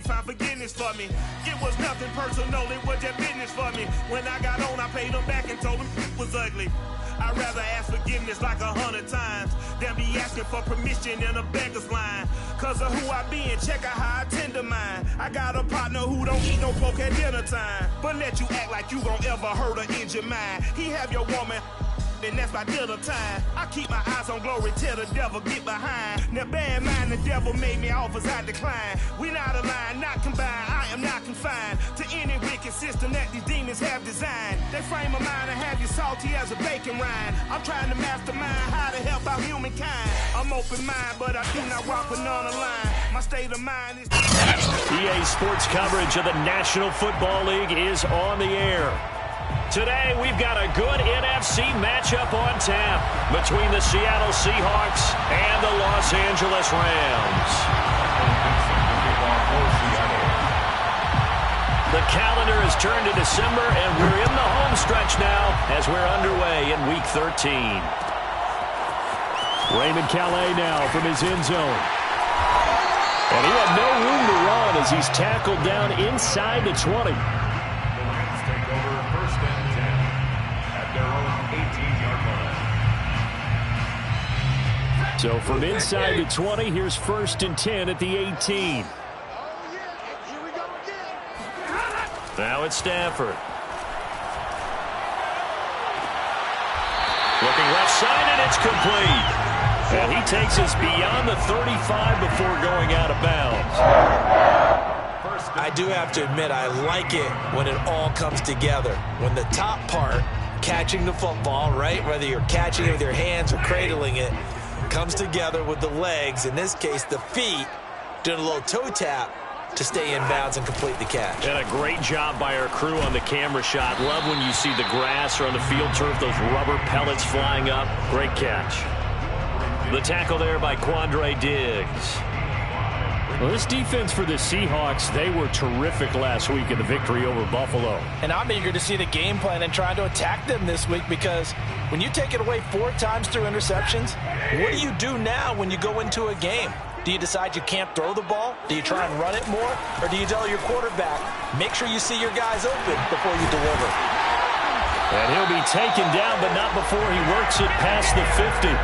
he found forgiveness for me. It was nothing personal, it was just business for me. When I got on, I paid him back and told him it was ugly. I'd rather ask forgiveness like 100 times than be asking for permission in a beggar's line. Cause of who I be and check out how I tend to mine. I got a partner who don't eat no pork at dinner time, but let you act like you gon' ever hurt or injure mine. He have your woman, and that's by dinner time. I keep my eyes on glory till the devil get behind. Now bear in mind the devil made me offers I decline. We not aligned, not combined, I am not confined to any wicked system that these demons have designed. They frame a mind and have you salty as a bacon rind. I'm trying to mastermind how to help out humankind. I'm open mind, but I do not walk with none line. My state of mind is... EA Sports coverage of the National Football League is on the air. Today, we've got a good NFC matchup on tap between the Seattle Seahawks and the Los Angeles Rams. The calendar has turned to December, and we're in the home stretch now as we're underway in Week 13. Raymond Calais now from his end zone. And he had no room to run as he's tackled down inside the 20. So from inside the 20, here's 1st and 10 at the 18. Now it's Stafford. Looking left side, and it's complete. And he takes us beyond the 35 before going out of bounds. I do have to admit, I like it when it all comes together. When the top part, catching the football, right, whether you're catching it with your hands or cradling it, comes together with the legs, in this case the feet, doing a little toe tap to stay in bounds and complete the catch. And a great job by our crew on the camera shot. Love when you see the grass or on the field turf, those rubber pellets flying up. Great catch. The tackle there by Quandre Diggs. Well, this defense for the Seahawks, they were terrific last week in the victory over Buffalo. And I'm eager to see the game plan and trying to attack them this week, because when you take it away 4 times through interceptions, what do you do now when you go into a game? Do you decide you can't throw the ball? Do you try and run it more? Or do you tell your quarterback, make sure you see your guys open before you deliver? And he'll be taken down, but not before he works it past the 50.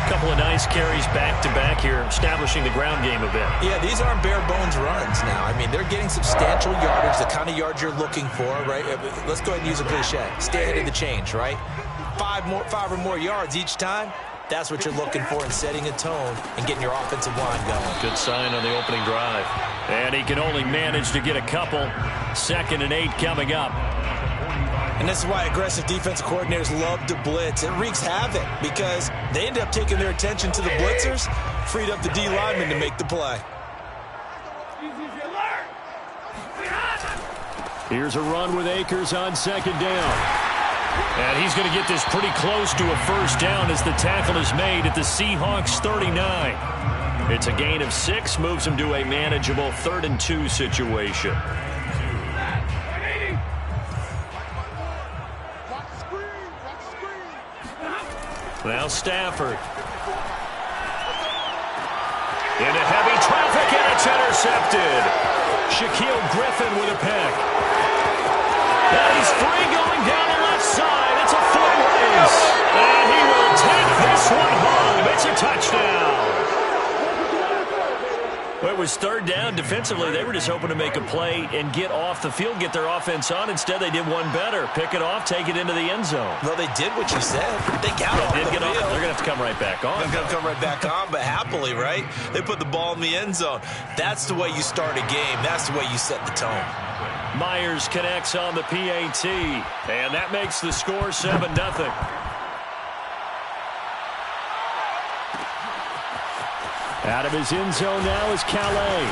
Couple of nice carries back-to-back here, establishing the ground game a bit. Yeah, these aren't bare-bones runs now. I mean, they're getting substantial yardage, the kind of yards you're looking for, right? Let's go ahead and use a cliche. Stay ahead of the change, right? 5 or more yards each time. That's what you're looking for in setting a tone and getting your offensive line going. Good sign on the opening drive. And he can only manage to get a couple. 2nd and 8 coming up. And this is why aggressive defensive coordinators love to blitz. It wreaks havoc because they end up taking their attention to the blitzers, freed up the D lineman to make the play. Here's a run with Akers on 2nd down. And he's going to get this pretty close to a 1st down as the tackle is made at the Seahawks 39. It's a gain of 6, moves him to a manageable 3rd and 2 situation. Now Stafford. Into heavy traffic, and it's intercepted. Shaquille Griffin with a pick. And he's free going down the left side. It's a foot race. And he will take this one home. It's a touchdown. Well, it was 3rd down. Defensively, they were just hoping to make a play and get off the field, get their offense on. Instead, they did one better. Pick it off, take it into the end zone. Well, they did what you said. They got off the field. They're going to have to come right back on. They're going to come right back on, but happily, right? They put the ball in the end zone. That's the way you start a game. That's the way you set the tone. Myers connects on the PAT, and that makes the score 7-0. Out of his end zone now is Calais.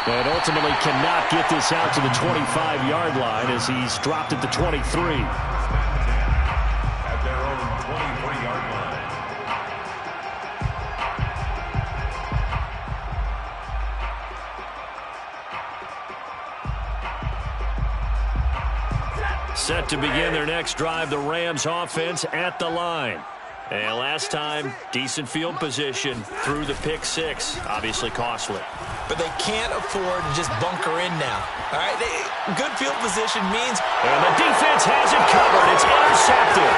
But ultimately cannot get this out to the 25-yard line as he's dropped at the 23. At their own 23-yard line. Set to begin their next drive, the Rams offense at the line. And last time, decent field position through the pick 6, obviously costly. but they can't afford to just bunker in now. All right, good field position means... And the defense has it covered. It's intercepted.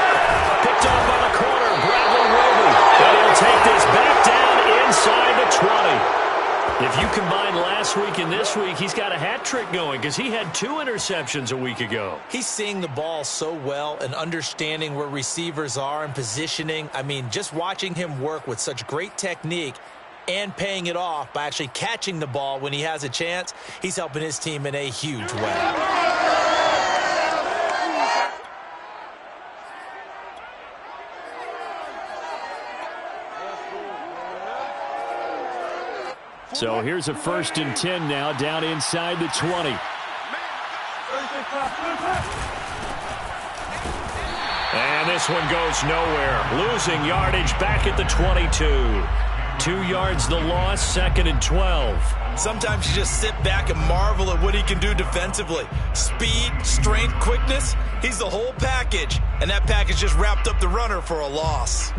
Picked off on the corner, Bradley Roby. And he'll take this back down inside the 20. If you combine last week and this week, he's got a hat trick going because he had 2 interceptions a week ago. He's seeing the ball so well and understanding where receivers are and positioning. I mean, just watching him work with such great technique and paying it off by actually catching the ball when he has a chance, he's helping his team in a huge way. So here's a 1st and 10 now down inside the 20. And this one goes nowhere. Losing yardage back at the 22. 2 yards the loss, 2nd and 12. Sometimes you just sit back and marvel at what he can do defensively. Speed, strength, quickness, he's the whole package. And that package just wrapped up the runner for a loss.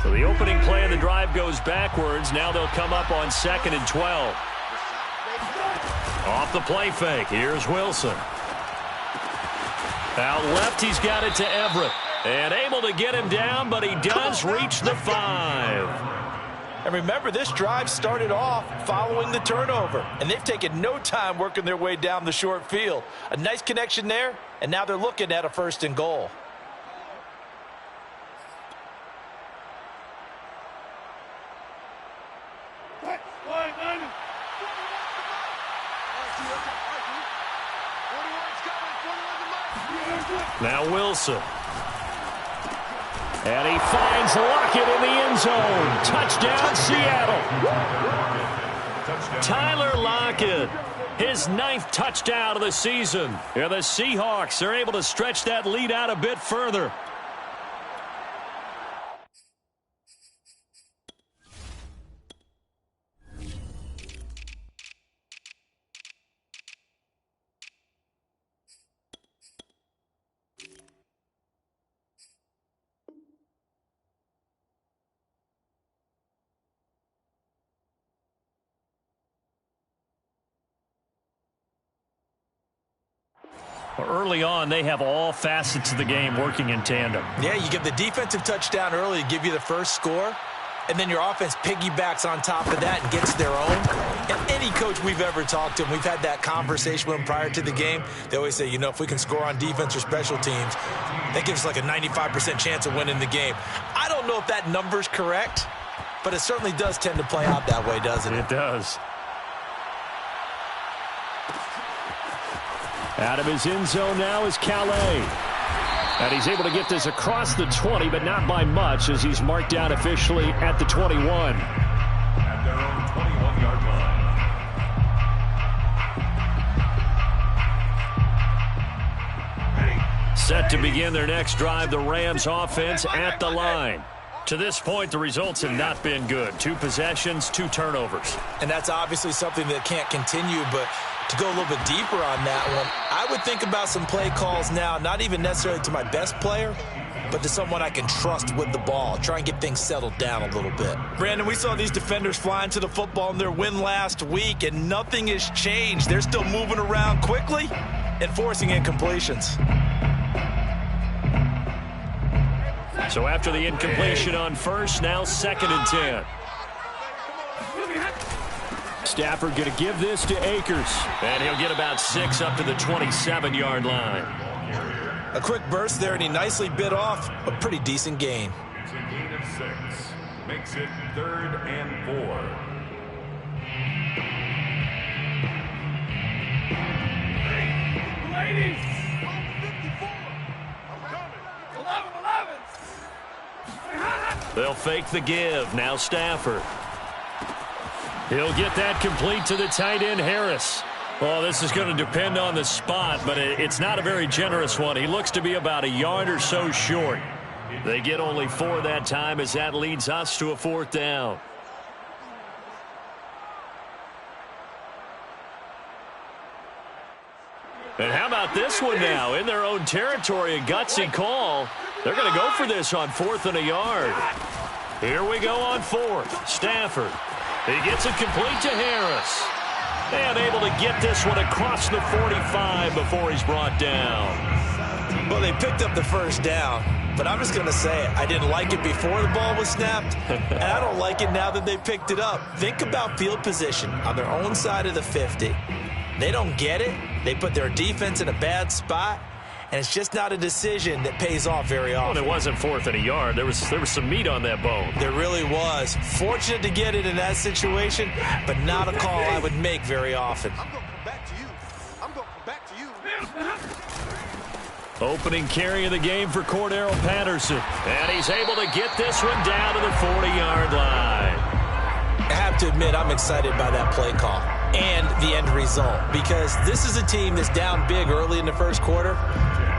So the opening play of the drive goes backwards. Now they'll come up on 2nd and 12. Off the play fake. Here's Wilson. Out left, he's got it to Everett. And able to get him down, but he does reach the 5. And remember, this drive started off following the turnover. And they've taken no time working their way down the short field. A nice connection there, and now they're looking at a 1st and goal. Now Wilson. And he finds Lockett in the end zone. Touchdown, Seattle. Tyler Lockett, his 9th touchdown of the season. And the Seahawks are able to stretch that lead out a bit further. Early on, they have all facets of the game working in tandem. Yeah, you get the defensive touchdown early to give you the first score, and then your offense piggybacks on top of that and gets their own. And any coach we've ever talked to, and we've had that conversation with them prior to the game, they always say, you know, if we can score on defense or special teams, that gives us like a 95% chance of winning the game. I don't know if that number's correct, but it certainly does tend to play out that way, doesn't it? It does. Out of his end zone now is Calais. And he's able to get this across the 20, but not by much, as he's marked out officially at the 21. At their own 21-yard line. Set to begin their next drive, the Rams offense at the line. To this point, the results have not been good. 2 possessions, 2 turnovers. And that's obviously something that can't continue, but to go a little bit deeper on that one, I would think about some play calls now, not even necessarily to my best player, but to someone I can trust with the ball. Try and get things settled down a little bit. Brandon, we saw these defenders flying to the football in their win last week, and nothing has changed. They're still moving around quickly and forcing incompletions. So after the incompletion on first, now 2nd and 10. Stafford going to give this to Akers. And he'll get about 6 up to the 27-yard line. A quick burst there, and he nicely bit off a pretty decent gain. It's a gain of 6. Makes it 3rd and 4. Ladies! 11. They'll fake the give. Now Stafford. He'll get that complete to the tight end, Harris. Well, this is going to depend on the spot, but it's not a very generous one. He looks to be about a yard or so short. They get only 4 that time, as that leads us to a 4th down. And how about about this one now? In their own territory, a gutsy call. They're going to go for this on 4th and a yard. Here we go on 4th. Stafford. He gets it complete to Harris. And able to get this one across the 45 before he's brought down. Well, they picked up the first down. But I'm just going to say it. I didn't like it before the ball was snapped, and I don't like it now that they picked it up. Think about field position on their own side of the 50. They don't get it. They put their defense in a bad spot, and it's just not a decision that pays off very often. Well, it wasn't 4th and a yard. There was some meat on that bone. There really was. Fortunate to get it in that situation, but not a call I would make very often. I'm going to come back to you. I'm going to come back to you. Opening carry of the game for Cordero Patterson. And he's able to get this one down to the 40-yard line. I have to admit, I'm excited by that play call and the end result, because this is a team that's down big early in the first quarter,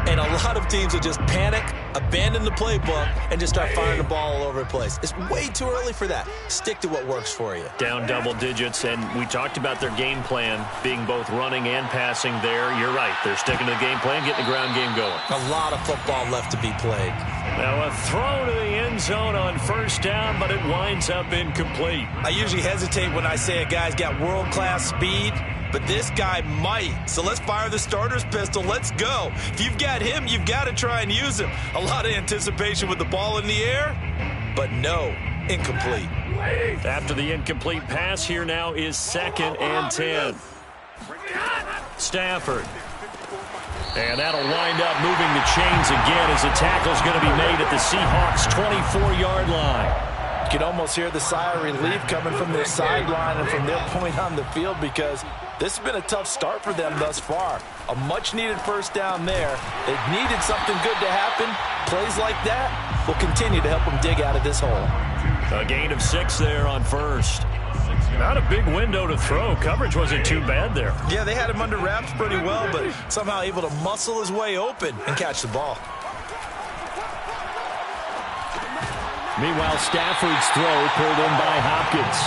and a lot of teams will just panic, abandon the playbook, and just start firing the ball all over the place. It's way too early for that. Stick to what works for you. Down double digits, and we talked about their game plan being both running and passing there. You're right. They're sticking to the game plan, getting the ground game going. A lot of football left to be played. Now a throw to the end zone on 1st down, but it winds up incomplete. I usually hesitate when I say a guy's got world-class speed, but this guy might. So let's fire the starter's pistol. Let's go. If you've got him, you've got to try and use him. A lot of anticipation with the ball in the air, but no, incomplete. After the incomplete pass, here now is 2nd and 10. Stafford. And that'll wind up moving the chains again as the tackle's going to be made at the Seahawks' 24-yard line. You can almost hear the sigh of relief coming from their sideline and from their point on the field, because this has been a tough start for them thus far. A much-needed first down there. They've needed something good to happen. Plays like that will continue to help them dig out of this hole. A gain of 6 there on 1st. Not a big window to throw. Coverage wasn't too bad there. Yeah, they had him under wraps pretty well, but somehow able to muscle his way open and catch the ball. Meanwhile, Stafford's throw pulled in by Hopkins.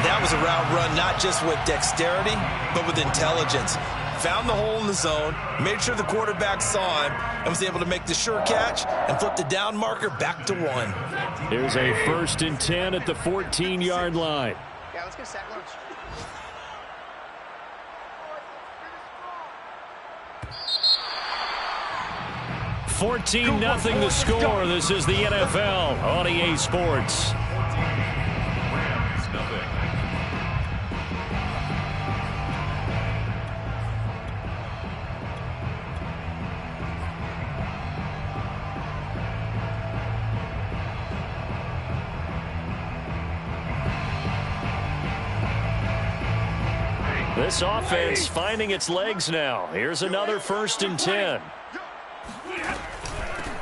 That was a route run not just with dexterity, but with intelligence. Found the hole in the zone, made sure the quarterback saw him, and was able to make the sure catch and flip the down marker back to 1. Here's a 1st and 10 at the 14-yard line. Yeah, let's get a sack lunch. $14-0 the score. This is the NFL on EA Sports. This offense finding its legs now. Here's another 1st and 10.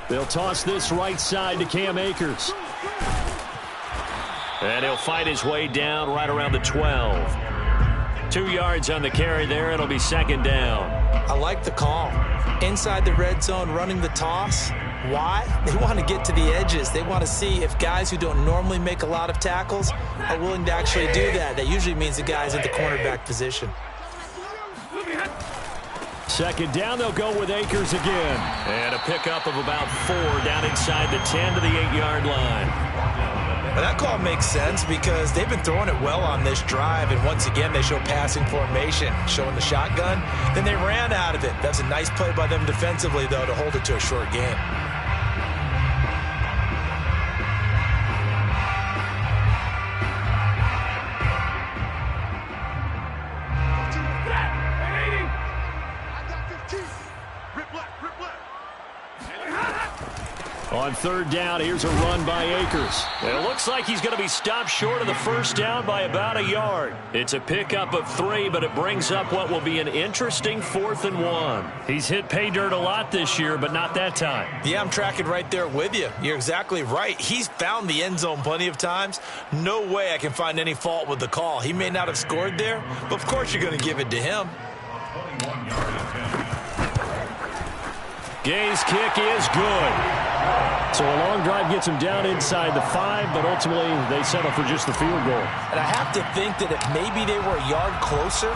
They'll toss this right side to Cam Akers. And he'll fight his way down right around the 12. 2 yards on the carry there. It'll be 2nd down. I like the call. Inside the red zone, running the toss. Why? They want to get to the edges. They want to see if guys who don't normally make a lot of tackles are willing to actually do that. That usually means the guys at the cornerback position. 2nd down, they'll go with Akers again. And a pickup of about 4 down inside the 10 to the 8-yard line. Well, that call makes sense because they've been throwing it well on this drive, and once again they show passing formation, showing the shotgun. Then they ran out of it. That's a nice play by them defensively, though, to hold it to a short game. On 3rd down, here's a run by Akers. And it looks like he's going to be stopped short of the 1st down by about a yard. It's a pickup of 3, but it brings up what will be an interesting 4th and 1. He's hit pay dirt a lot this year, but not that time. Yeah, I'm tracking right there with you. You're exactly right. He's found the end zone plenty of times. No way I can find any fault with the call. He may not have scored there, but of course you're going to give it to him. Gay's kick is good. So a long drive gets him down inside the 5, but ultimately they settle for just the field goal. And I have to think that if maybe they were a yard closer,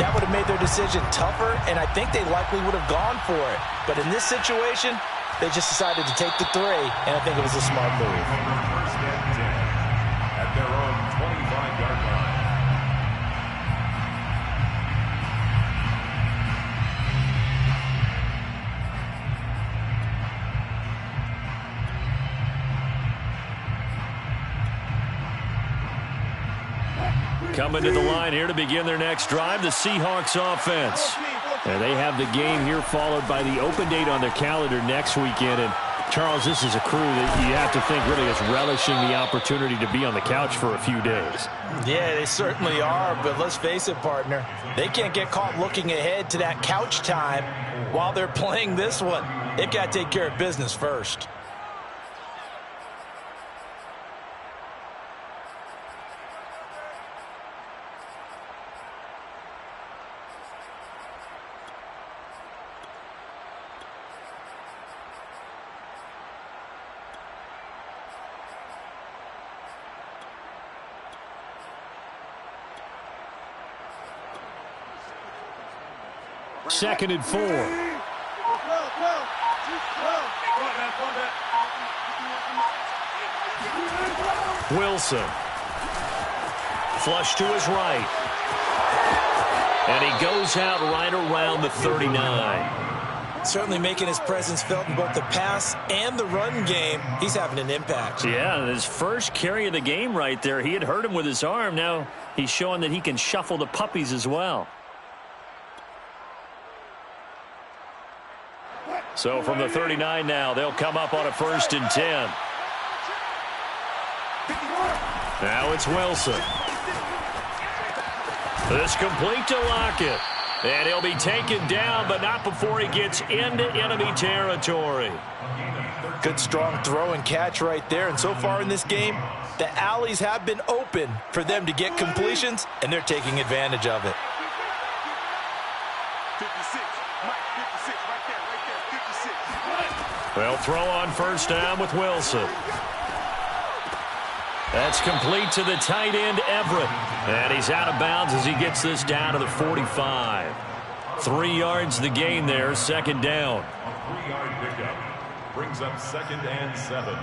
that would have made their decision tougher, and I think they likely would have gone for it. But in this situation, they just decided to take the 3, and I think it was a smart move. First and 10 at their own 25-yard line. Coming to the line here to begin their next drive, the Seahawks offense. And they have the game here followed by the open date on their calendar next weekend. And, Charles, this is a crew that you have to think really is relishing the opportunity to be on the couch for a few days. Yeah, they certainly are, but let's face it, partner. They can't get caught looking ahead to that couch time while they're playing this one. They've got to take care of business first. Second and 4. Wilson. Flush to his right. And he goes out right around the 39. Certainly making his presence felt in both the pass and the run game. He's having an impact. Yeah, his first carry of the game right there. He had hurt him with his arm. Now he's showing that he can shuffle the puppies as well. So from the 39 now, they'll come up on a 1st and 10. Now it's Wilson. This complete to Lockett. And he'll be taken down, but not before he gets into enemy territory. Good strong throw and catch right there. And so far in this game, the alleys have been open for them to get completions, and they're taking advantage of it. 56. Mike, 56. Right there. 56. They'll throw on 1st down with Wilson. That's complete to the tight end, Everett. And he's out of bounds as he gets this down to the 45. 3 yards the gain there, 2nd down. A 3-yard pickup brings up 2nd and 7.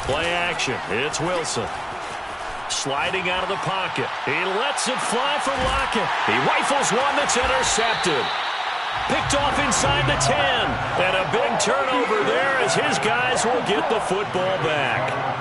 Play action. It's Wilson. Sliding out of the pocket. He lets it fly for Lockett. He rifles one that's intercepted. Picked off inside the 10. And a big turnover there as his guys will get the football back.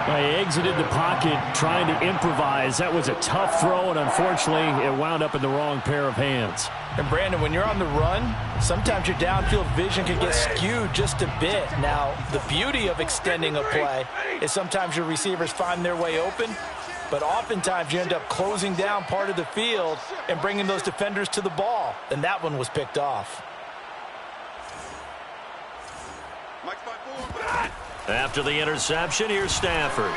He exited the pocket trying to improvise. That was a tough throw, and unfortunately, it wound up in the wrong pair of hands. And, Brandon, when you're on the run, sometimes your downfield vision can get skewed just a bit. Now, the beauty of extending a play is sometimes your receivers find their way open, but oftentimes you end up closing down part of the field and bringing those defenders to the ball. And that one was picked off. After the interception, here's Stafford.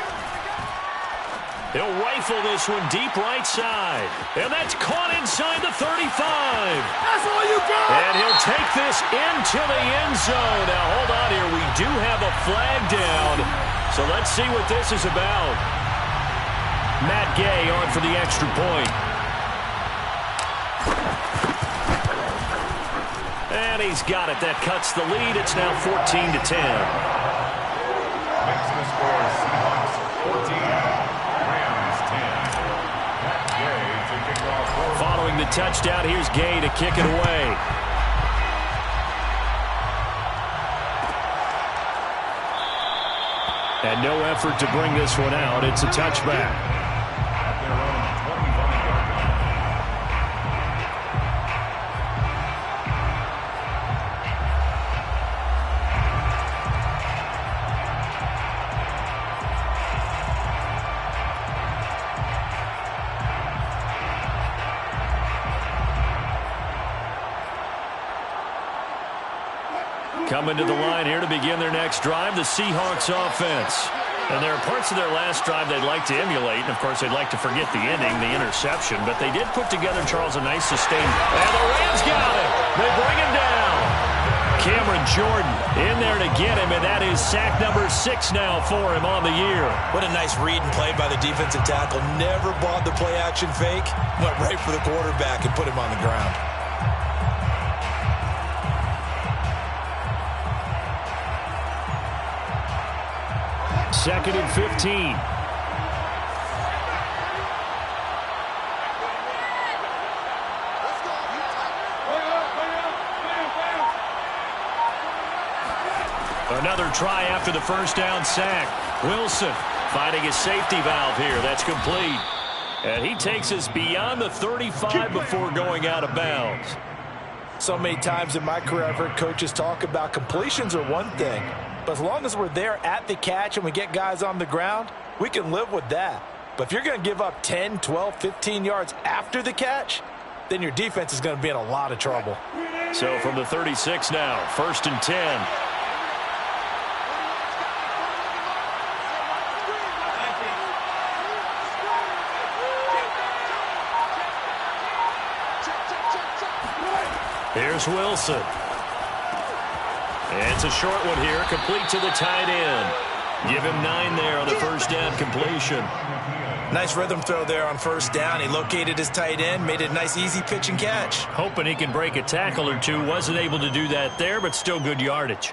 He'll rifle this one deep right side. And that's caught inside the 35. That's all you got! And he'll take this into the end zone. Now, hold on here. We do have a flag down. So let's see what this is about. Matt Gay on for the extra point. And he's got it. That cuts the lead. It's now 14-10. Makes the score Seahawks 14, Rams 10. Matt Gay to kick off. Following the touchdown, here's Gay to kick it away. And no effort to bring this one out. It's a touchback. At their own 25-yard line. Coming to the line here to begin their next drive, the Seahawks offense. And there are parts of their last drive they'd like to emulate, and, of course, they'd like to forget the ending, the interception. But they did put together, Charles, a nice sustained. And the Rams got it. They bring him down. Cameron Jordan in there to get him, and that is sack number 6 now for him on the year. What a nice read and play by the defensive tackle. Never bought the play-action fake. Went right for the quarterback and put him on the ground. Second and 15. Another try after the first down sack. Wilson finding his safety valve here. That's complete. And he takes us beyond the 35 before going out of bounds. So many times in my career, I've heard coaches talk about completions are one thing. But as long as we're there at the catch and we get guys on the ground, we can live with that. But if you're going to give up 10, 12, 15 yards after the catch, then your defense is going to be in a lot of trouble. So from the 36 now, 1st and 10. Here's Wilson. And it's a short one here, complete to the tight end. Give him 9 there on the first down completion. Nice rhythm throw there on first down. He located his tight end, made it a nice easy pitch and catch. Hoping he can break a tackle or two. Wasn't able to do that there, but still good yardage.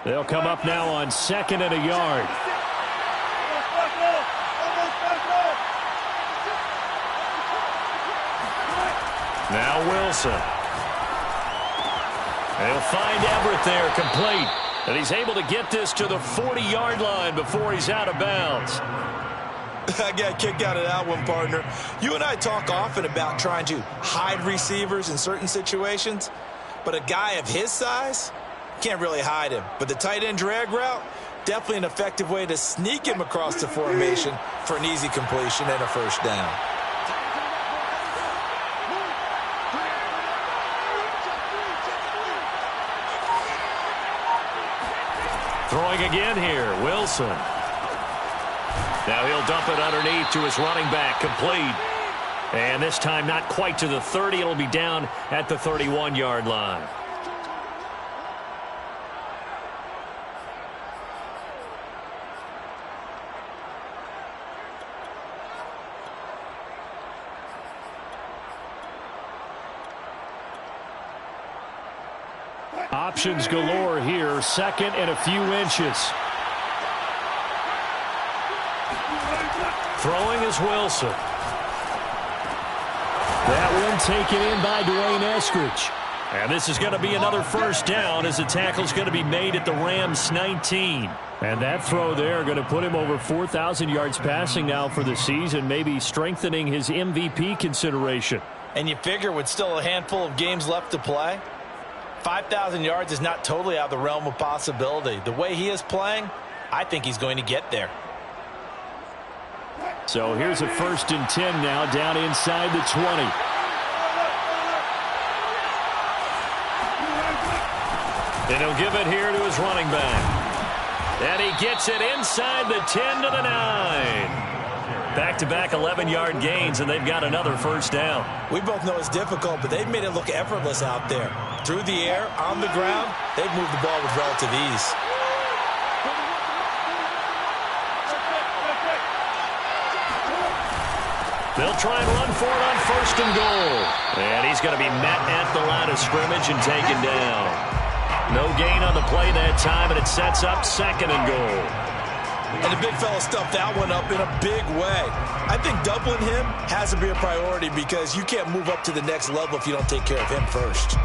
They'll come up now on 2nd and a yard. Now Wilson. They'll find Everett there, complete. And he's able to get this to the 40-yard line before he's out of bounds. I got kicked out of that one, partner. You and I talk often about trying to hide receivers in certain situations, but a guy of his size can't really hide him. But the tight end drag route, definitely an effective way to sneak him across the formation for an easy completion and a first down. Throwing again here, Wilson. Now he'll dump it underneath to his running back, complete. And this time not quite to the 30. It'll be down at the 31-yard line. Options galore here, 2nd and a few inches. Throwing is Wilson. That one taken in by Dwayne Eskridge. And this is going to be another first down as the tackle's going to be made at the Rams 19. And that throw there going to put him over 4,000 yards passing now for the season, maybe strengthening his MVP consideration. And you figure with still a handful of games left to play, 5,000 yards is not totally out of the realm of possibility. The way he is playing, I think he's going to get there. So here's a 1st and 10 now, down inside the 20. And he'll give it here to his running back. And he gets it inside the 10 to the 9. Back-to-back 11-yard gains, and they've got another first down. We both know it's difficult, but they've made it look effortless out there. Through the air, on the ground, they've moved the ball with relative ease. They'll try and run for it on 1st and goal. And he's going to be met at the line of scrimmage and taken down. No gain on the play that time, and it sets up 2nd and goal. And the big fella stuffed that one up in a big way. I think doubling him has to be a priority because you can't move up to the next level if you don't take care of him first.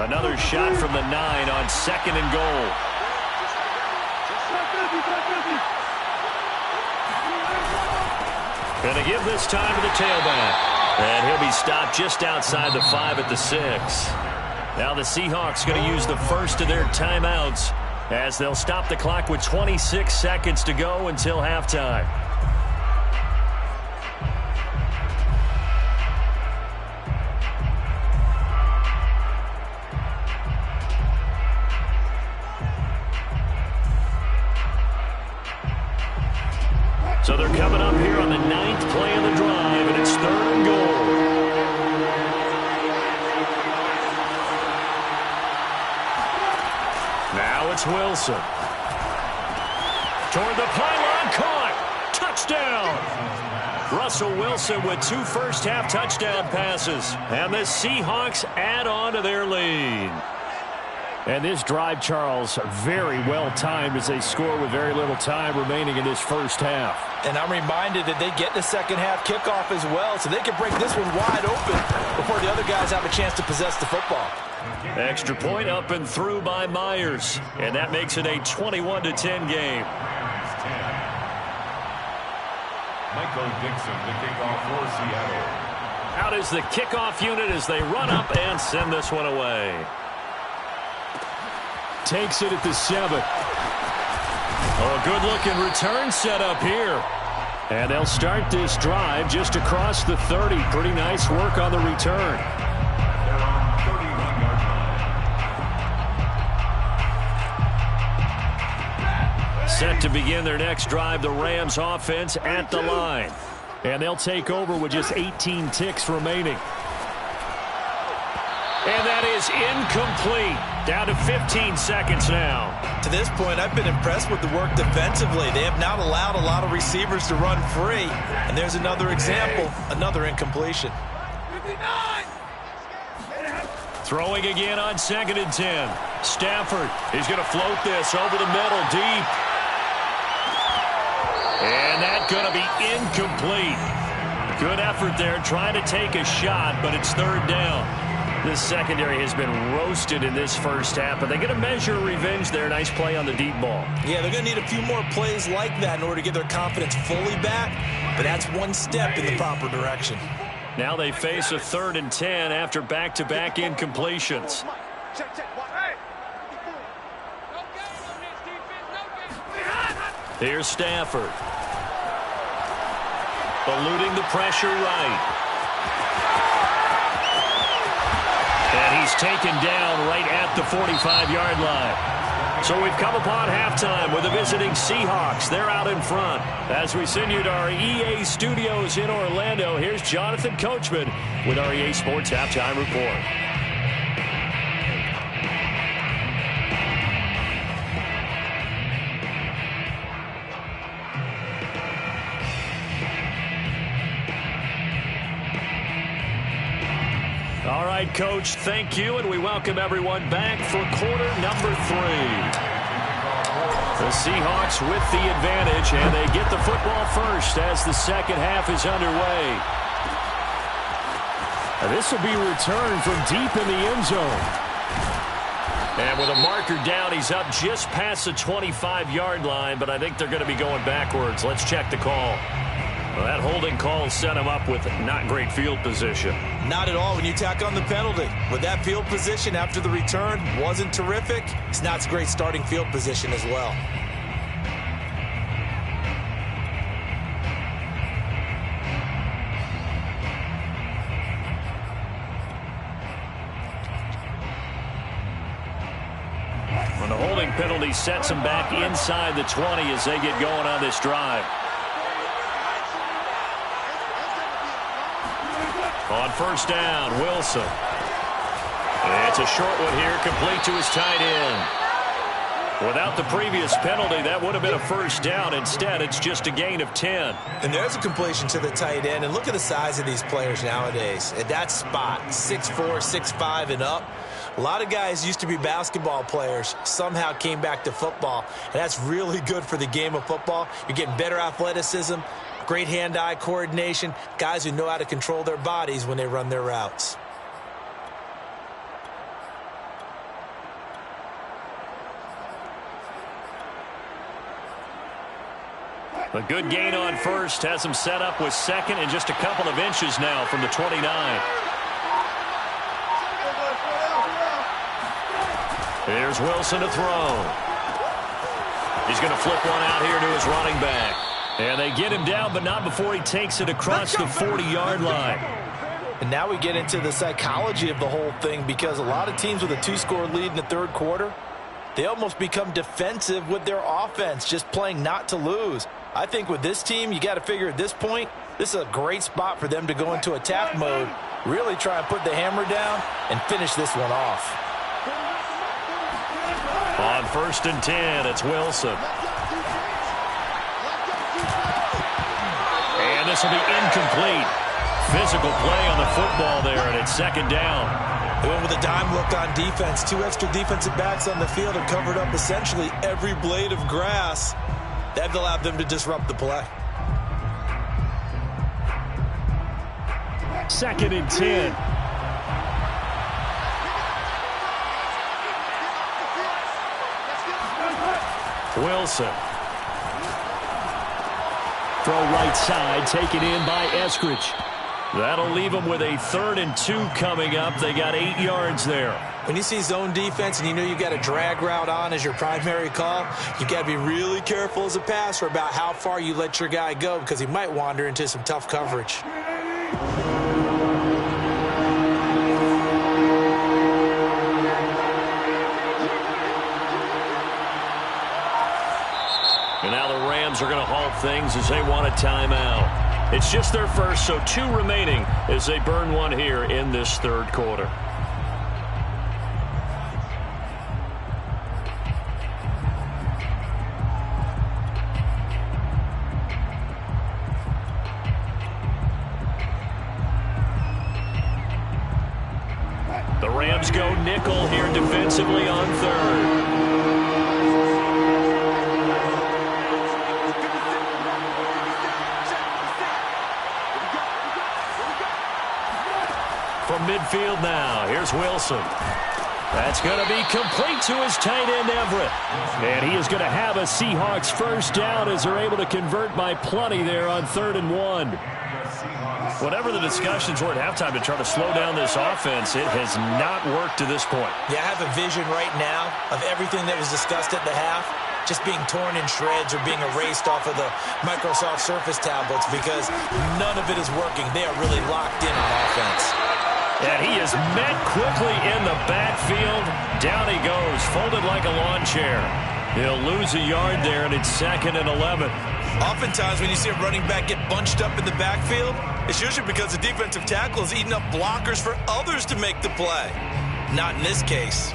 Another shot from the 9 on 2nd and goal. Going to give this time to the tailback. And he'll be stopped just outside the 5 at the 6. Now the Seahawks going to use the first of their timeouts as they'll stop the clock with 26 seconds to go until halftime. So they're coming up here on the 9th play of the drive, and it's 3rd and goal. Now it's Wilson. Toward the pylon, caught. Touchdown. Russell Wilson with 2 first-half touchdown passes. And the Seahawks add on to their lead. And this drive, Charles, very well timed as they score with very little time remaining in this first half. And I'm reminded that they get the second half kickoff as well, so they can break this one wide open before the other guys have a chance to possess the football. Extra point up and through by Myers. And that makes it a 21-10 game. Michael Dixon, the kickoff for Seattle. Out is the kickoff unit as they run up and send this one away. Takes it at the 7. Oh, a good-looking return set up here. And they'll start this drive just across the 30. Pretty nice work on the return. They're on 31-yard line. Set to begin their next drive, the Rams offense at the line. And they'll take over with just 18 ticks remaining. And that is incomplete. Down to 15 seconds now. To this point, I've been impressed with the work defensively. They have not allowed a lot of receivers to run free. And there's another example, another incompletion. Throwing again on 2nd and 10. Stafford is going to float this over the middle, deep. And that's going to be incomplete. Good effort there, trying to take a shot, but it's 3rd down. This secondary has been roasted in this first half, but they're going to measure revenge there. Nice play on the deep ball. Yeah, they're going to need a few more plays like that in order to get their confidence fully back, but that's one step in the proper direction. Now they face a 3rd and 10 after back-to-back incompletions. Here's Stafford. Eluding the pressure right. And he's taken down right at the 45-yard line. So we've come upon halftime with the visiting Seahawks. They're out in front. As we send you to our EA studios in Orlando, here's Jonathan Coachman with our EA Sports Halftime Report. All right, Coach, thank you, and we welcome everyone back for quarter number 3. The Seahawks with the advantage, and they get the football first as the second half is underway. And this will be returned from deep in the end zone. And with a marker down, he's up just past the 25-yard line, but I think they're going to be going backwards. Let's check the call. Well, that holding call set him up with not great field position. Not at all when you tack on the penalty. With that field position after the return wasn't terrific, it's not a great starting field position as well. When the holding penalty sets them back inside the 20 as they get going on this drive. On first down, Wilson. And it's a short one here, complete to his tight end. Without the previous penalty, that would have been a first down. Instead, it's just a gain of 10. And there's a completion to the tight end. And look at the size of these players nowadays. At that spot, 6'4", 6'5", and up. A lot of guys used to be basketball players, somehow came back to football. And that's really good for the game of football. You're getting better athleticism, great hand-eye coordination, guys who know how to control their bodies when they run their routes. A good gain on first has him set up with second and just a couple of inches now from the 29. Here's Wilson to throw. He's going to flip one out here to his running back. And they get him down, but not before he takes it across the 40-yard line. And now we get into the psychology of the whole thing, because a lot of teams with a 2-score lead in the third quarter, they almost become defensive with their offense, just playing not to lose. I think with this team, you got to figure at this point, this is a great spot for them to go into attack mode, really try and put the hammer down and finish this one off. On 1st and 10, it's Wilson. And this will be incomplete. Physical play on the football there, and it's 2nd down. They went with a dime look on defense. 2 extra defensive backs on the field and covered up essentially every blade of grass. That allowed them to disrupt the play. 2nd and 10. Wilson. Throw right side, taken in by Eskridge. That'll leave them with a 3rd and 2 coming up. They got 8 yards there. When you see zone defense and you know you've got a drag route on as your primary call, you've got to be really careful as a passer about how far you let your guy go, because he might wander into some tough coverage. And now the Rams are going to halt things as they want a timeout. It's just their first, so 2 remaining as they burn one here in this third quarter. The Rams go nickel here defensively on 3rd. From midfield now, here's Wilson. That's going to be complete to his tight end, Everett. And he is going to have a Seahawks first down as they're able to convert by plenty there on 3rd and 1. Whatever the discussions were at halftime to try to slow down this offense, it has not worked to this point. Yeah, I have a vision right now of everything that was discussed at the half just being torn in shreds or being erased off of the Microsoft Surface tablets, because none of it is working. They are really locked in on offense. And he is met quickly in the backfield. Down he goes, folded like a lawn chair. He'll lose a yard there, and it's 2nd and 11. Oftentimes when you see a running back get bunched up in the backfield, it's usually because the defensive tackle is eating up blockers for others to make the play. Not in this case.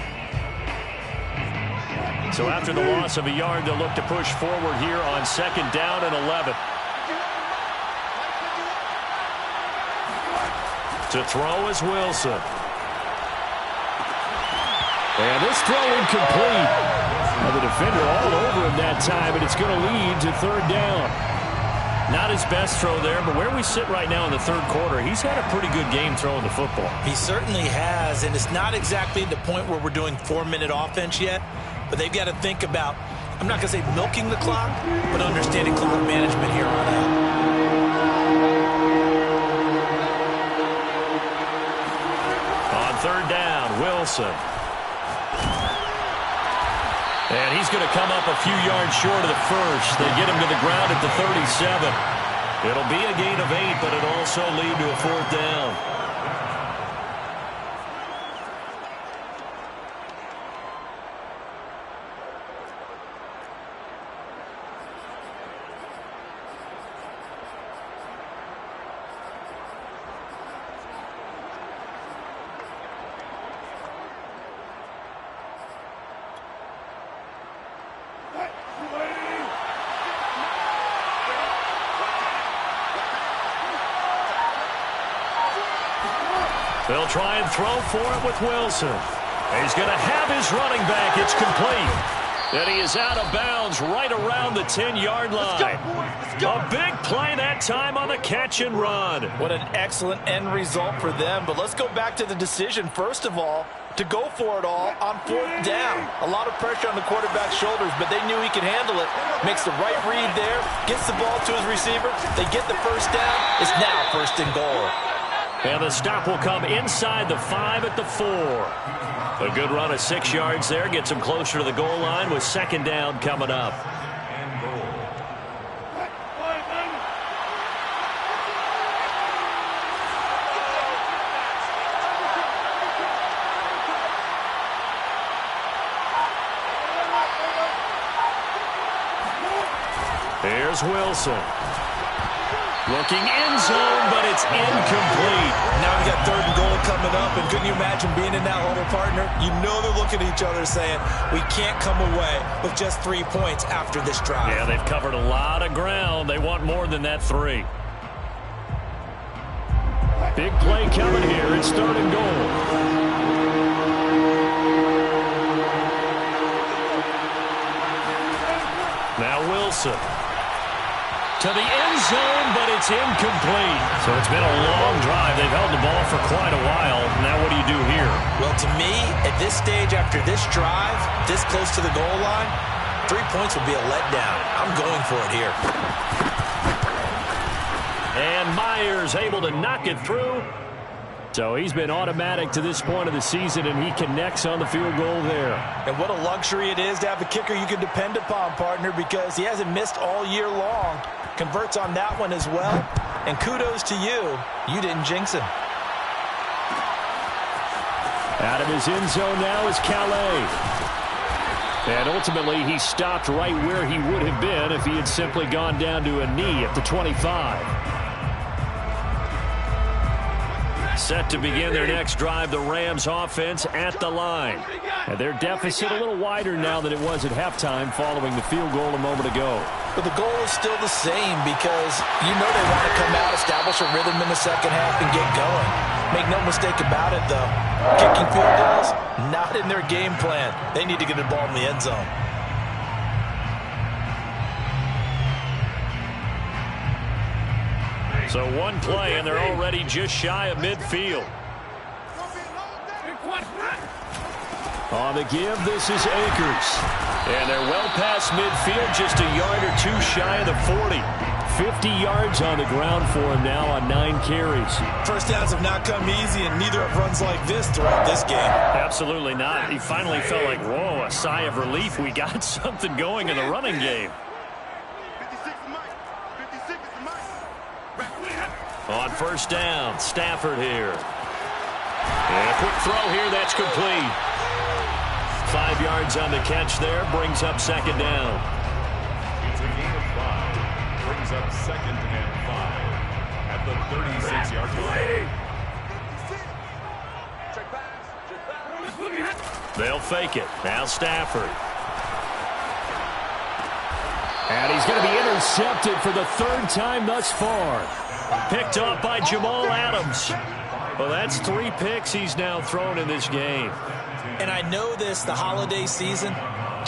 So after the loss of a yard, they'll look to push forward here on 2nd down and 11. To throw is Wilson. And this throw incomplete. Now the defender all over him that time, and it's going to lead to 3rd down. Not his best throw there, but where we sit right now in the third quarter, he's had a pretty good game throwing the football. He certainly has, and it's not exactly the point where we're doing 4-minute offense yet, but they've got to think about, I'm not going to say milking the clock, but understanding clock management here on out. On 3rd down, Wilson. And he's going to come up a few yards short of the first. They get him to the ground at the 37. It'll be a gain of 8, but it'll also lead to a 4th down. They'll try and throw for it with Wilson. He's going to have his running back. It's complete. And he is out of bounds right around the 10-yard line. Let's go. A big play that time on the catch and run. What an excellent end result for them. But let's go back to the decision, first of all, to go for it all on 4th down. A lot of pressure on the quarterback's shoulders, but they knew he could handle it. Makes the right read there, gets the ball to his receiver. They get the first down. It's now 1st and goal. And the stop will come inside the 5 at the 4. A good run of 6 yards there. Gets him closer to the goal line with 2nd down coming up. Here's Wilson. Looking end zone, but it's incomplete. Now we got 3rd and goal coming up, and couldn't you imagine being in that huddle, partner? You know they're looking at each other saying, we can't come away with just 3 points after this drive. Yeah, they've covered a lot of ground. They want more than that 3. Big play coming here. It's 3rd and goal. Now Wilson. To the end zone, but it's incomplete. So it's been a long drive. They've held the ball for quite a while. Now what do you do here? Well, to me, at this stage after this drive, this close to the goal line, 3 points would be a letdown. I'm going for it here. And Myers able to knock it through. So he's been automatic to this point of the season, and he connects on the field goal there. And what a luxury it is to have a kicker you can depend upon, partner, because he hasn't missed all year long. Converts on that one as well. And kudos to you. You didn't jinx him. Out of his end zone now is Calais. And ultimately, he stopped right where he would have been if he had simply gone down to a knee at the 25. Set to begin their next drive, the Rams offense at the line. And their deficit a little wider now than it was at halftime following the field goal a moment ago. But the goal is still the same because you know they want to come out, establish a rhythm in the second half, and get going. Make no mistake about it, though. Kicking field goals, not in their game plan. They need to get the ball in the end zone. So one play, and they're already just shy of midfield. On the give, this is Akers. And they're well past midfield, just a yard or two shy of the 40. 50 yards on the ground for him now on 9 carries. First downs have not come easy, and neither have runs like this throughout this game. Absolutely not. He finally felt like, whoa, a sigh of relief. We got something going in the running game. On first down, Stafford here. And a quick throw here, that's complete. 5 yards on the catch there, brings up second down. It's a gain of 5. Brings up 2nd and 5 at the 36-yard line. They'll fake it. Now Stafford. And he's going to be intercepted for the 3rd time thus far. Picked off by Jamal Adams. Well, that's 3 picks he's now thrown in this game. And I know this, the holiday season,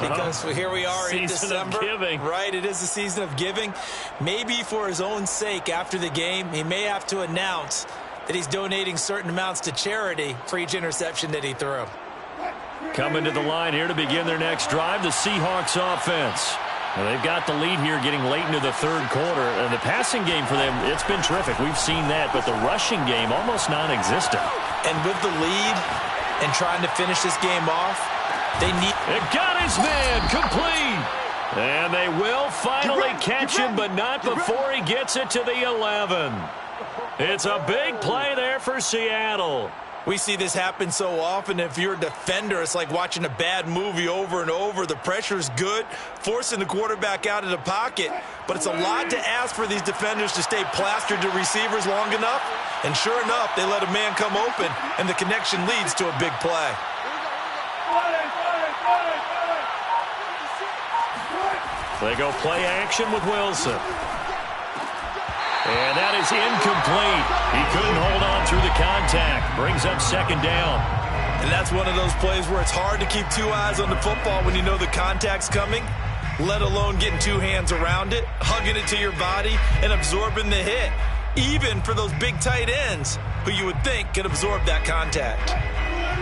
because here we are in December. Season of giving. Right, it is the season of giving. Maybe for his own sake after the game, he may have to announce that he's donating certain amounts to charity for each interception that he threw. Coming to the line here to begin their next drive, the Seahawks offense. Well, they've got the lead here getting late into the 3rd quarter. And the passing game for them, it's been terrific. We've seen that. But the rushing game, almost non-existent. And with the lead and trying to finish this game off, they need... It got his man complete. And they will finally catch him, but not before he gets it to the 11. It's a big play there for Seattle. We see this happen so often. If you're a defender, it's like watching a bad movie over and over. The pressure's good, forcing the quarterback out of the pocket. But it's a lot to ask for these defenders to stay plastered to receivers long enough. And sure enough, they let a man come open, and the connection leads to a big play. They go play action with Wilson. And that is incomplete. He couldn't hold on through the contact. Brings up second down. And that's one of those plays where it's hard to keep 2 eyes on the football when you know the contact's coming, let alone getting 2 hands around it, hugging it to your body, and absorbing the hit, even for those big tight ends who you would think could absorb that contact.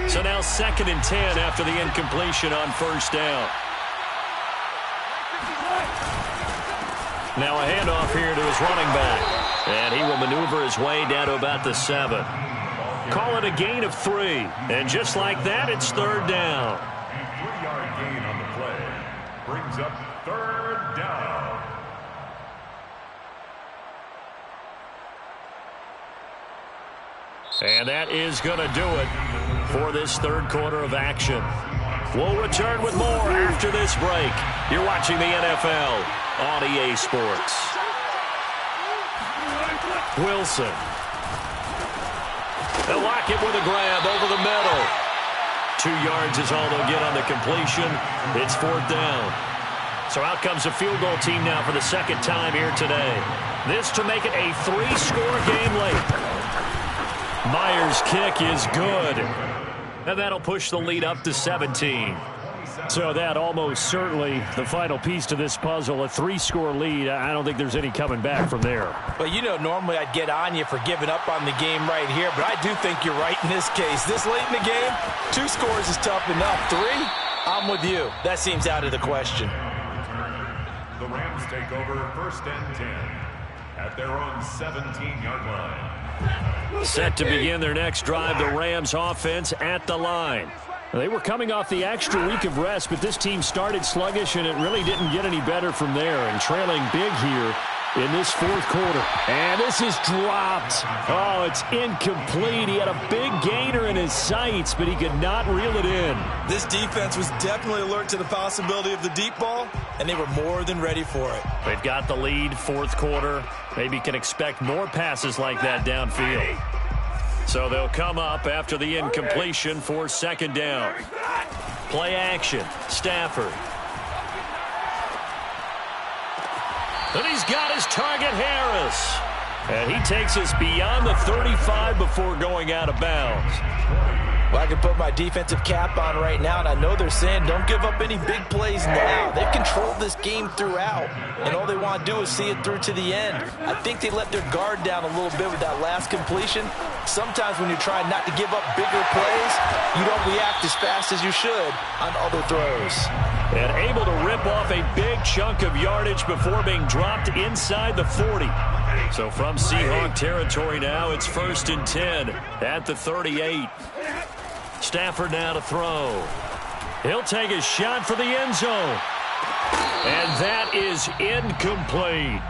So now 2nd and 10 after the incompletion on first down. Now a handoff here to his running back. And he will maneuver his way down to about the 7. Call it a gain of 3. And just like that, it's 3rd down. 3-yard gain on the play. Brings up 3rd down. And that is going to do it for this 3rd quarter of action. We'll return with more after this break. You're watching the NFL on EA Sports. Wilson. They'll lock it with a grab over the middle. 2 yards is all they'll get on the completion. It's 4th down. So out comes the field goal team now for the second time here today. This to make it a 3-score game late. Myers' kick is good. And that'll push the lead up to 17. So that almost certainly the final piece to this puzzle, a 3-score lead. I don't think there's any coming back from there. Well, you know, normally I'd get on you for giving up on the game right here, but I do think you're right in this case. This late in the game, 2 scores is tough enough. 3, I'm with you. That seems out of the question. The Rams take over 1st and 10 at their own 17-yard line. Set to begin their next drive, the Rams offense at the line. They were coming off the extra week of rest, but this team started sluggish, and it really didn't get any better from there. And trailing big here in this 4th quarter. And this is dropped. Oh, it's incomplete. He had a big gainer in his sights, but he could not reel it in. This defense was definitely alert to the possibility of the deep ball, and they were more than ready for it. They've got the lead, 4th quarter. Maybe can expect more passes like that downfield. So they'll come up after the incompletion for 2nd down. Play action. Stafford. And he's got his target, Harris. And he takes us beyond the 35 before going out of bounds. Well, I can put my defensive cap on right now, and I know they're saying don't give up any big plays now. They've controlled this game throughout, and all they want to do is see it through to the end. I think they let their guard down a little bit with that last completion. Sometimes when you're trying not to give up bigger plays, you don't react as fast as you should on other throws. And able to rip off a big chunk of yardage before being dropped inside the 40. So from Seahawk territory now, it's 1st and 10 at the 38. Stafford now to throw. He'll take a shot for the end zone. And that is incomplete.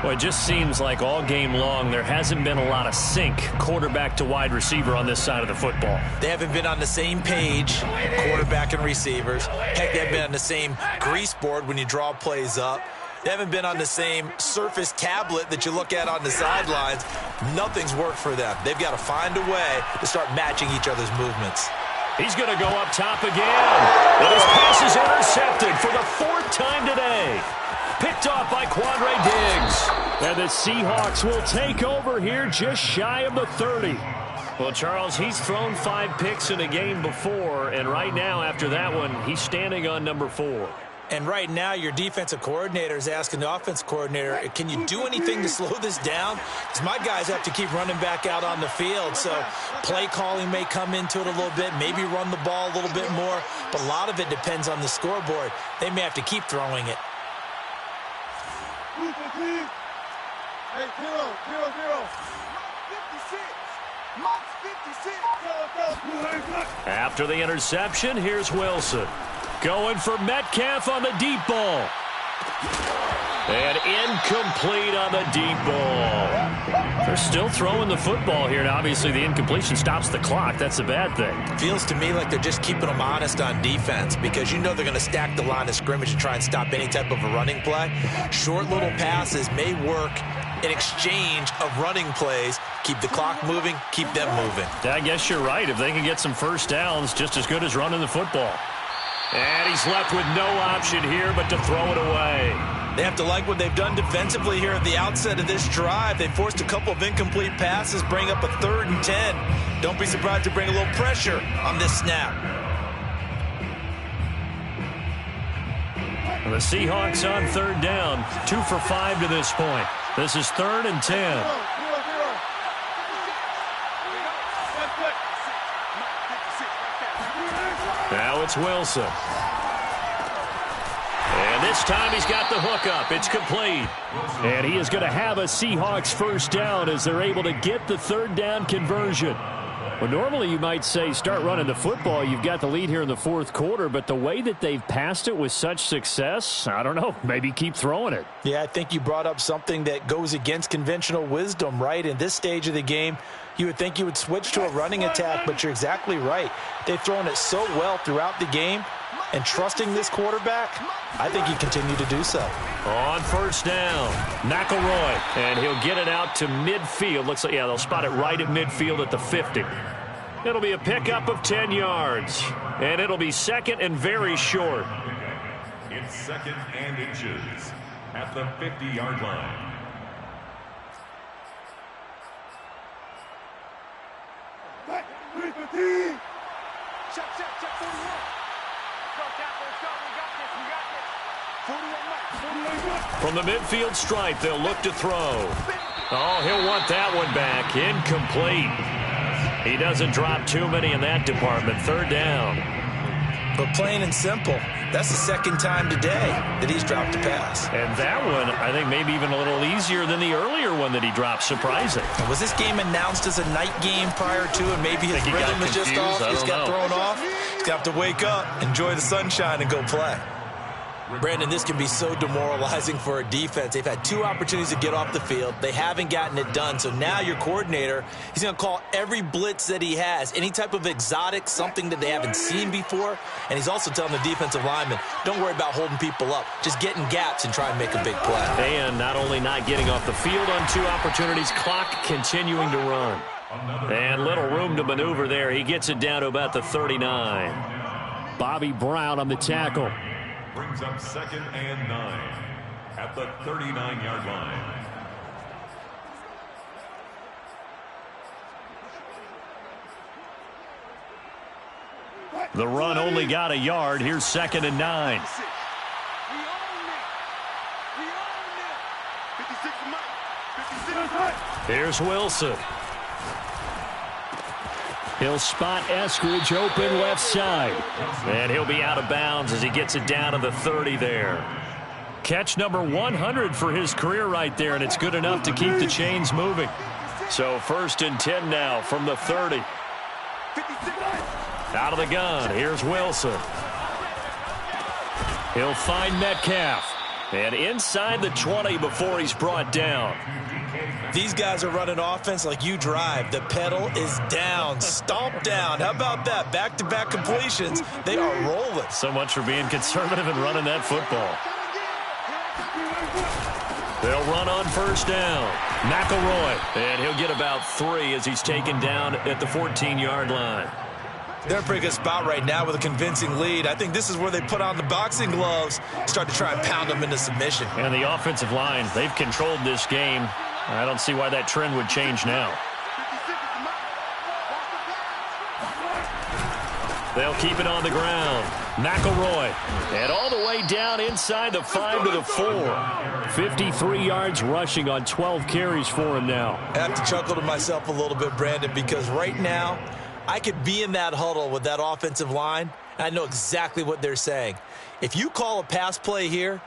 Well, it just seems like all game long there hasn't been a lot of sync quarterback to wide receiver on this side of the football. They haven't been on the same page, quarterback and receivers. Heck, they haven't been on the same grease board when you draw plays up. They haven't been on the same Surface tablet that you look at on the sidelines. Nothing's worked for them. They've got to find a way to start matching each other's movements. He's going to go up top again. And his pass is intercepted for the 4th time today. Picked off by Quandre Diggs. And the Seahawks will take over here just shy of the 30. Well, Charles, he's thrown 5 picks in a game before, and right now after that one, he's standing on number 4. And right now, your defensive coordinator is asking the offensive coordinator, can you do anything to slow this down? Because my guys have to keep running back out on the field. So play calling may come into it a little bit, maybe run the ball a little bit more. But a lot of it depends on the scoreboard. They may have to keep throwing it. Hey, 0-0-0. 56. After the interception, here's Wilson. Going for Metcalf on the deep ball. And incomplete on the deep ball. They're still throwing the football here. Now, obviously, the incompletion stops the clock. That's a bad thing. Feels to me like they're just keeping them honest on defense because you know they're going to stack the line of scrimmage and try and stop any type of a running play. Short little passes may work in exchange of running plays. Keep the clock moving, keep them moving. I guess you're right. If they can get some first downs, just as good as running the football. And he's left with no option here but to throw it away. They have to like what they've done defensively here at the outset of this drive. They forced a couple of incomplete passes, bring up a 3rd and 10. Don't be surprised to bring a little pressure on this snap. The Seahawks on 3rd down, 2 for 5 to this point. This is 3rd and 10. Now it's Wilson. And this time he's got the hookup. It's complete. And he is going to have a Seahawks first down as they're able to get the 3rd down conversion. Well, normally you might say start running the football. You've got the lead here in the 4th quarter, but the way that they've passed it with such success, I don't know, maybe keep throwing it. Yeah, I think you brought up something that goes against conventional wisdom, right? In this stage of the game, you would think you would switch to a running attack, but you're exactly right. They've thrown it so well throughout the game. and trusting this quarterback, I think he continued to do so. On first down, McElroy, and he'll get it out to midfield. Looks like, yeah, they'll spot it right at midfield at the 50. It'll be a pickup of 10 yards, and it'll be second and very short. It's second and inches at the 50-yard line. Check, 41. Go, Captain, go. We got this. 41 Mike. From the midfield stripe, they'll look to throw. Oh, he'll want that one back. Incomplete. He doesn't drop too many in that department. Third down. But plain and simple, that's the second time today that he's dropped a pass. And that one, I think, maybe even a little easier than the earlier one that he dropped. Surprising. Was this game announced as a night game prior to, and maybe his rhythm is just off? He's got thrown off. He's got to wake up, enjoy the sunshine, and go play. Brandon, this can be so demoralizing for a defense. They've had 2 opportunities to get off the field. They haven't gotten it done. So now your coordinator, he's going to call every blitz that he has, any type of exotic, something that they haven't seen before. And he's also telling the defensive lineman, don't worry about holding people up. Just get in gaps and try and make a big play. And not only not getting off the field on 2 opportunities, clock continuing to run. And little room to maneuver there. He gets it down to about the 39. Bobby Brown on the tackle. Brings up second and 9 at the 39-yard line. The run only got a yard. Here's second and 9. We own it. 56 Mike. 56 Here's Wilson. He'll spot Eskridge open left side. And he'll be out of bounds as he gets it down to the 30 there. Catch number 100 for his career right there, and it's good enough to keep the chains moving. So first and 10 now from the 30. Out of the gun, here's Wilson. He'll find Metcalf. And inside the 20 before he's brought down. These guys are running offense like you drive. The pedal is down, stomped down. How about that? Back-to-back completions. They are rolling. So much for being conservative and running that football. They'll run on first down. McElroy. And he'll get about 3 as he's taken down at the 14-yard line. They're in a pretty good spot right now with a convincing lead. I think this is where they put on the boxing gloves, start to try and pound them into submission. And the offensive line, they've controlled this game. I don't see why that trend would change now. They'll keep it on the ground. McElroy. And all the way down inside the 5 to the 4. 53 yards rushing on 12 carries for him now. I have to chuckle to myself a little bit, Brandon, because right now I could be in that huddle with that offensive line, and I know exactly what they're saying. If you call a pass play here,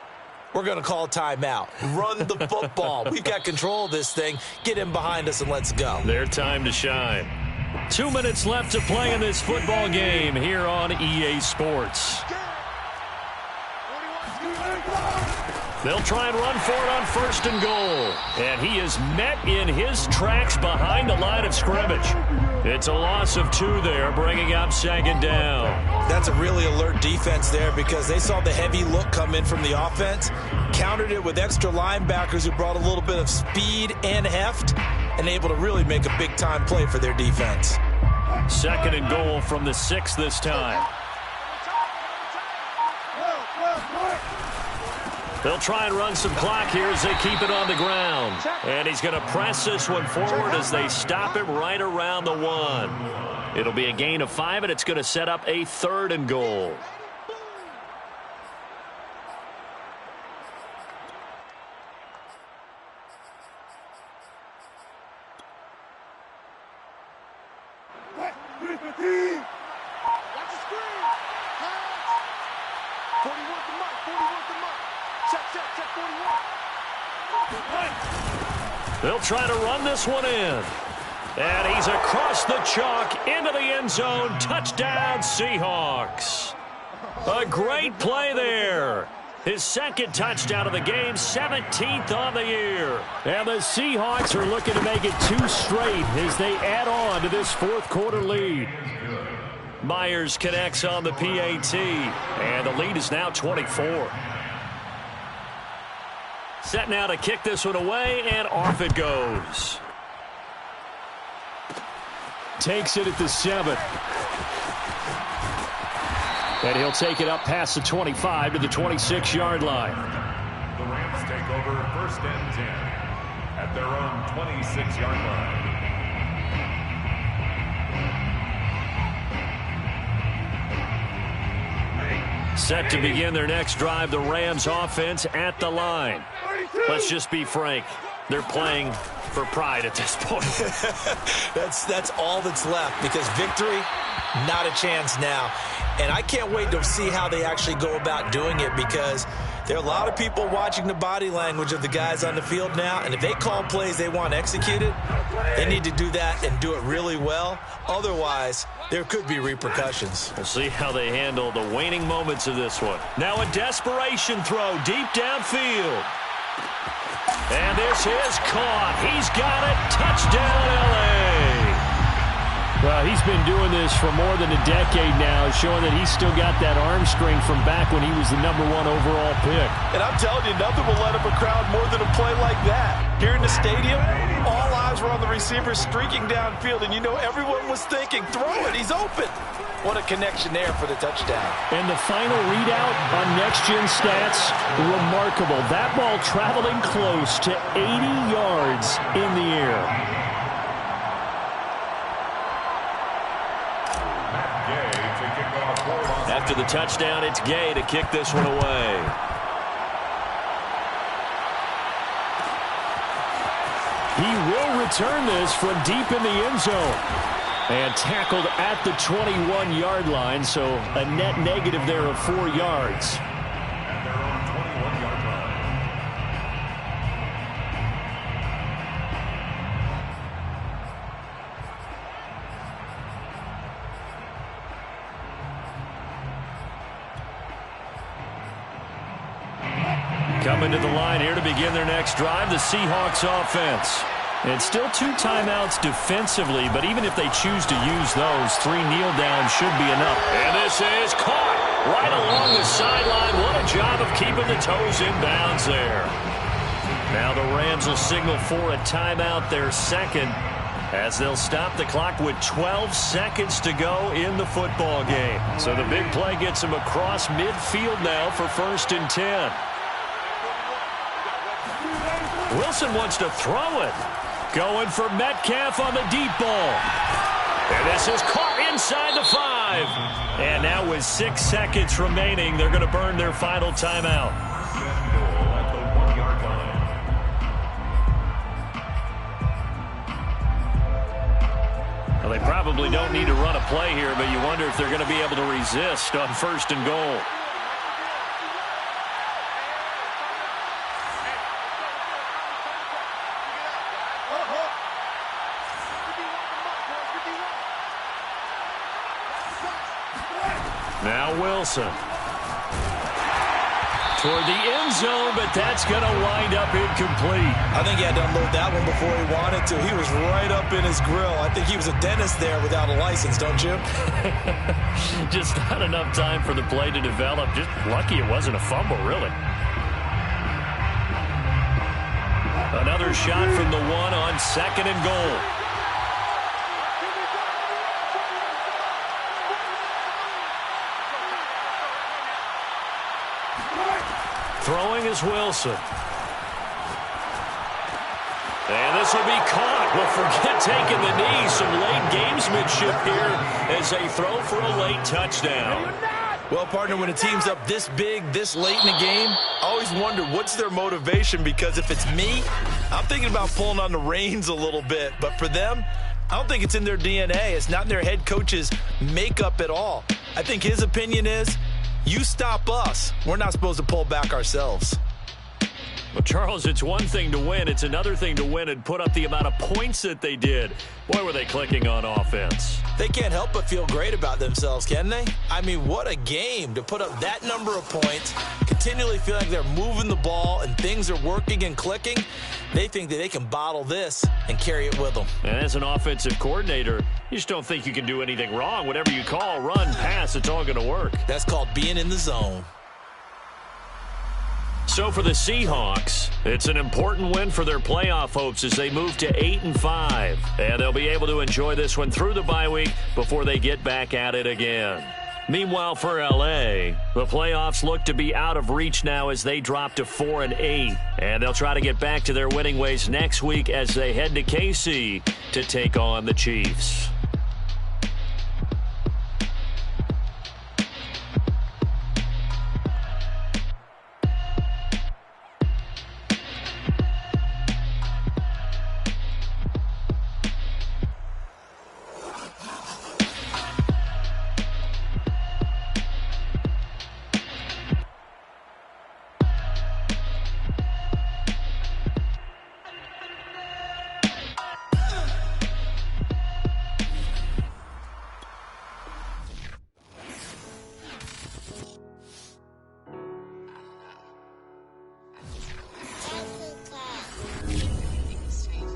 we're going to call a timeout. Run the football. We've got control of this thing. Get in behind us and let's go. Their time to shine. 2 minutes left to play in this football game here on EA Sports. They'll try and run for it on first and goal. And he is met in his tracks behind the line of scrimmage. It's a loss of 2 there, bringing up second down. That's a really alert defense there because they saw the heavy look come in from the offense, countered it with extra linebackers who brought a little bit of speed and heft, and able to really make a big-time play for their defense. Second and goal from the 6 this time. They'll try and run some clock here as they keep it on the ground. And he's going to press this one forward as they stop him right around the 1. It'll be a gain of 5, and it's going to set up a 3rd and goal. They'll try to run this one in. And he's across the chalk into the end zone. Touchdown, Seahawks. A great play there. His second touchdown of the game, 17th on the year. And the Seahawks are looking to make it 2 straight as they add on to this 4th quarter lead. Myers connects on the PAT, and the lead is now 24. Set now to kick this one away, and off it goes. Takes it at the 7. And he'll take it up past the 25 to the 26-yard line. The Rams take over 1st and 10 at their own 26-yard line. Set to begin their next drive, the Rams offense at the line. Let's just be frank. They're playing for pride at this point. That's all that's left, because victory, not a chance now. And I can't wait to see how they actually go about doing it, because there are a lot of people watching the body language of the guys on the field now, and if they call plays they want executed, they need to do that and do it really well. Otherwise, there could be repercussions. We'll see how they handle the waning moments of this one. Now a desperation throw deep downfield. And this is caught. He's got it. Touchdown, L.A. Well, he's been doing this for more than a decade now, showing that he's still got that arm strength from back when he was the #1 overall pick. And I'm telling you, nothing will let up a crowd more than a play like that. Here in the stadium, all eyes were on the receiver streaking downfield, and you know everyone was thinking, throw it, he's open. What a connection there for the touchdown. And the final readout on Next Gen Stats, remarkable. That ball traveling close to 80 yards in the air. After the touchdown, it's Gay to kick this one away. He will return this from deep in the end zone. And tackled at the 21-yard line, so a net negative there of 4 yards. At their own 21-yard line. Coming to the line here to begin their next drive, the Seahawks offense. And still 2 timeouts defensively, but even if they choose to use those, 3 kneel downs should be enough. And this is caught right along the sideline. What a job of keeping the toes in bounds there. Now the Rams will signal for a timeout, their second, as they'll stop the clock with 12 seconds to go in the football game. So the big play gets them across midfield now for 1st and 10. Wilson wants to throw it. Going for Metcalf on the deep ball. And this is caught inside the 5. And now with 6 seconds remaining, they're going to burn their final timeout. At the 1-yard line. Well, they probably don't need to run a play here, but you wonder if they're going to be able to resist on 1st and goal. Now Wilson. Toward the end zone, but that's going to wind up incomplete. I think he had to unload that one before he wanted to. He was right up in his grill. I think he was a dentist there without a license, don't you? Just not enough time for the play to develop. Just lucky it wasn't a fumble, really. Another shot from the 1 on 2nd and goal. Throwing is Wilson. And this will be caught. Well, forget taking the knee. Some late gamesmanship here as they throw for a late touchdown. Well, partner, when a team's up this big, this late in the game, I always wonder what's their motivation, because if it's me, I'm thinking about pulling on the reins a little bit. But for them, I don't think it's in their DNA. It's not in their head coach's makeup at all. I think his opinion is, you stop us, we're not supposed to pull back ourselves. Well, Charles, it's one thing to win. It's another thing to win and put up the amount of points that they did. Boy, were they clicking on offense. They can't help but feel great about themselves, can they? I mean, what a game to put up that number of points, continually feel like they're moving the ball and things are working and clicking. They think that they can bottle this and carry it with them. And as an offensive coordinator, you just don't think you can do anything wrong. Whatever you call, run, pass, it's all going to work. That's called being in the zone. So for the Seahawks, it's an important win for their playoff hopes as they move to 8-5. And they'll be able to enjoy this one through the bye week before they get back at it again. Meanwhile, for L.A., the playoffs look to be out of reach now as they drop to 4-8. And they'll try to get back to their winning ways next week as they head to KC to take on the Chiefs.